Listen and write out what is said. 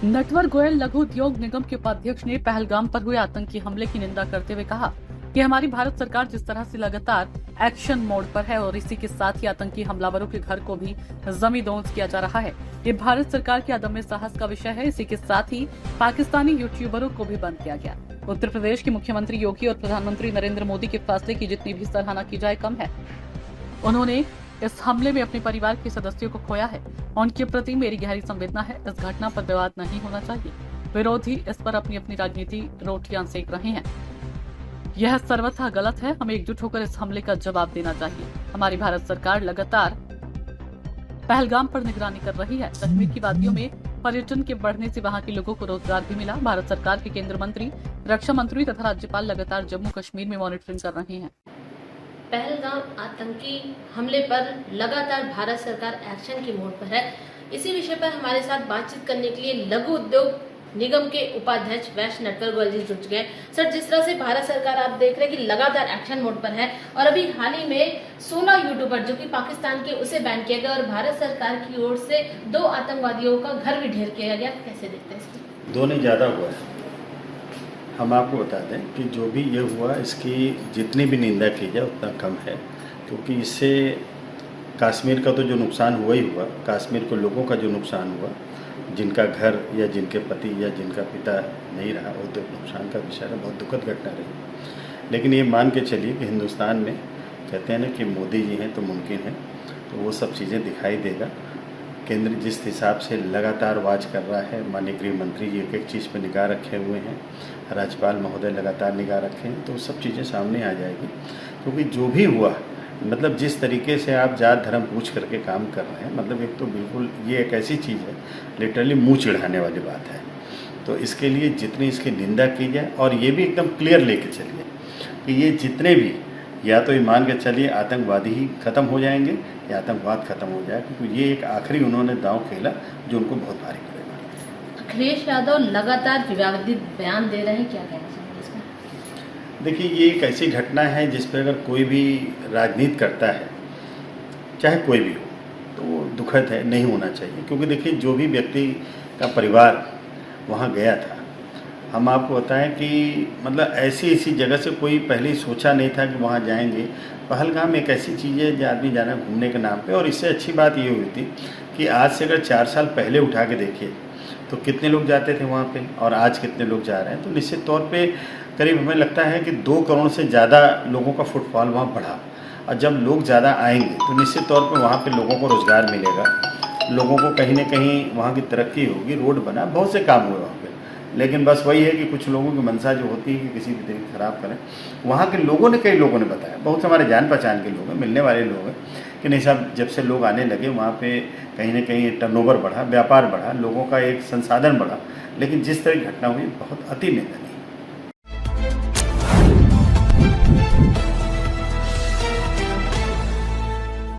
नटवर गोयल लघु उद्योग निगम के उपाध्यक्ष ने पहलगाम पर हुए आतंकी हमले की निंदा करते हुए कहा कि हमारी भारत सरकार जिस तरह से लगातार एक्शन मोड पर है और इसी के साथ ही आतंकी हमलावरों के घर को भी जमींदोज किया जा रहा है, ये भारत सरकार के अदम्य साहस का विषय है। इसी के साथ ही पाकिस्तानी यूट्यूबरों को भी बंद किया गया। उत्तर प्रदेश के मुख्यमंत्री योगी और प्रधानमंत्री नरेंद्र मोदी के फैसले की जितनी भी सराहना की जाए कम है। उन्होंने इस हमले में अपने परिवार के सदस्यों को खोया है। उनके प्रति मेरी गहरी संवेदना है। इस घटना पर विवाद नहीं होना चाहिए। विरोधी इस पर अपनी अपनी राजनीति रोटियां सेक रहे हैं। यह सर्वथा गलत है। हमें एकजुट होकर इस हमले का जवाब देना चाहिए। हमारी भारत सरकार लगातार पहलगाम पर निगरानी कर रही है। कश्मीर की वादियों में पर्यटन के बढ़ने से वहां के लोगों को रोजगार भी मिला। भारत सरकार के केंद्रीय मंत्री, रक्षा मंत्री तथा राज्यपाल लगातार जम्मू कश्मीर में मॉनिटरिंग कर रहे हैं। पहलगाम आतंकी हमले पर लगातार भारत सरकार एक्शन की मोड पर है। इसी विषय पर हमारे साथ बातचीत करने के लिए लघु उद्योग निगम के उपाध्यक्ष वैश्य नटवर गोयल जी जुट गए। सर, जिस तरह से भारत सरकार आप देख रहे हैं कि लगातार एक्शन मोड पर है और अभी हाल ही में 16 यूट्यूबर जो कि पाकिस्तान के उसे बैन किया गया और भारत सरकार की ओर से 2 आतंकवादियों का घर भी ढेर किया गया, कैसे देखते हैं इसको? 2 नहीं ज़्यादा हुआ है। हम आपको बता दें कि जो भी ये हुआ इसकी जितनी भी निंदा की जाए उतना कम है, क्योंकि इससे कश्मीर का तो जो नुकसान हुआ ही हुआ, कश्मीर के लोगों का जो नुकसान हुआ, जिनका घर या जिनके पति या जिनका पिता नहीं रहा, वो तो नुकसान का विषय है, बहुत दुखद घटना रही। लेकिन ये मान के चलिए कि हिंदुस्तान में कहते हैं ना कि मोदी जी हैं तो मुमकिन है, तो वो सब चीज़ें दिखाई देगा। केंद्र जिस हिसाब से लगातार वाच कर रहा है, माननीय गृह मंत्री जी एक चीज़ पर निगाह रखे हुए हैं, राज्यपाल महोदय लगातार निगाह रखे हैं, तो सब चीज़ें सामने आ जाएगी। क्योंकि जो भी हुआ, मतलब जिस तरीके से आप जात धर्म पूछ करके काम कर रहे हैं, मतलब एक तो बिल्कुल ये एक ऐसी चीज़ है लिटरली मुँह चिढ़ाने वाली बात है। तो इसके लिए जितनी इसकी निंदा की जाए और ये भी एकदम क्लियर लेके चलिए कि ये जितने भी, या तो ये मान के चलिए आतंकवादी ही ख़त्म हो जाएंगे या आतंकवाद ख़त्म हो जाएगा, क्योंकि ये एक आखिरी उन्होंने दांव खेला जो उनको बहुत भारी पड़ेगा। अखिलेश यादव लगातार विवादित बयान दे रहे हैं, क्या कहना चाहिए इसमें? देखिए, ये एक ऐसी घटना है जिस पर अगर कोई भी राजनीति करता है, चाहे कोई भी हो, तो वो दुखद है, नहीं होना चाहिए। क्योंकि देखिए, जो भी व्यक्ति का परिवार वहाँ गया था, हम आपको बताएं कि मतलब ऐसी जगह से कोई पहले ही सोचा नहीं था कि वहाँ जाएंगे। पहलगाम एक ऐसी चीज़ है जो आदमी जाना घूमने के नाम पे, और इससे अच्छी बात ये हुई थी कि आज से अगर 4 साल पहले उठा के देखिए तो कितने लोग जाते थे वहाँ पे और आज कितने लोग जा रहे हैं। तो निश्चित तौर पे करीब हमें लगता है कि 2 करोड़ से ज़्यादा लोगों का फुटफॉल वहाँ बढ़ा, और जब लोग ज़्यादा आएंगे तो निश्चित तौर पे वहाँ पे लोगों को रोज़गार मिलेगा, लोगों को कहीं ना कहीं वहाँ की तरक्की होगी, रोड बना, बहुत से काम हुए वहाँ पे। लेकिन बस वही है कि कुछ लोगों की मंशा जो होती है कि किसी भी तरीके ख़राब करें। वहाँ के लोगों ने, कई लोगों ने बताया, बहुत हमारे जान पहचान के लोग हैं, मिलने वाले लोग हैं, कि नहीं साहब, जब से लोग आने लगे वहाँ पे कहीं ना कहीं टर्नओवर बढ़ा, व्यापार बढ़ा, लोगों का एक संसाधन बढ़ा। लेकिन जिस तरह की घटना हुई बहुत अति निंदनीय।